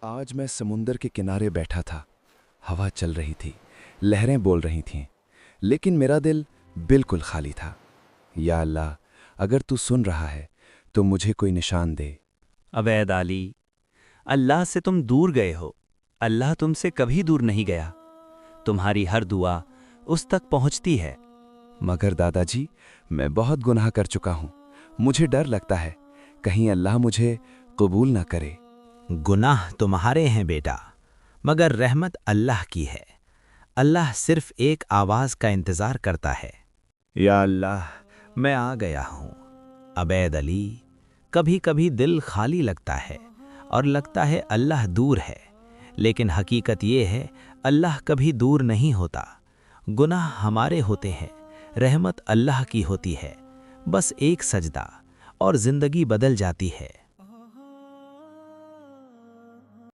आज मैं समुंदर के किनारे बैठा था। हवा चल रही थी, लहरें बोल रही थीं, लेकिन मेरा दिल बिल्कुल खाली था। या अल्लाह, अगर तू सुन रहा है तो मुझे कोई निशान दे। अवैद अली, अल्लाह से तुम दूर गए हो, अल्लाह तुमसे कभी दूर नहीं गया। तुम्हारी हर दुआ उस तक पहुंचती है। मगर दादाजी, मैं बहुत गुनाह कर चुका हूँ। मुझे डर लगता है कहीं अल्लाह मुझे कबूल ना करे। गुनाह तुम्हारे हैं बेटा, मगर रहमत अल्लाह की है। अल्लाह सिर्फ एक आवाज़ का इंतज़ार करता है, या अल्लाह मैं आ गया हूँ। अबैद अली, कभी कभी दिल खाली लगता है और लगता है अल्लाह दूर है, लेकिन हकीकत ये है अल्लाह कभी दूर नहीं होता। गुनाह हमारे होते हैं, रहमत अल्लाह की होती है। बस एक सजदा और ज़िंदगी बदल जाती है।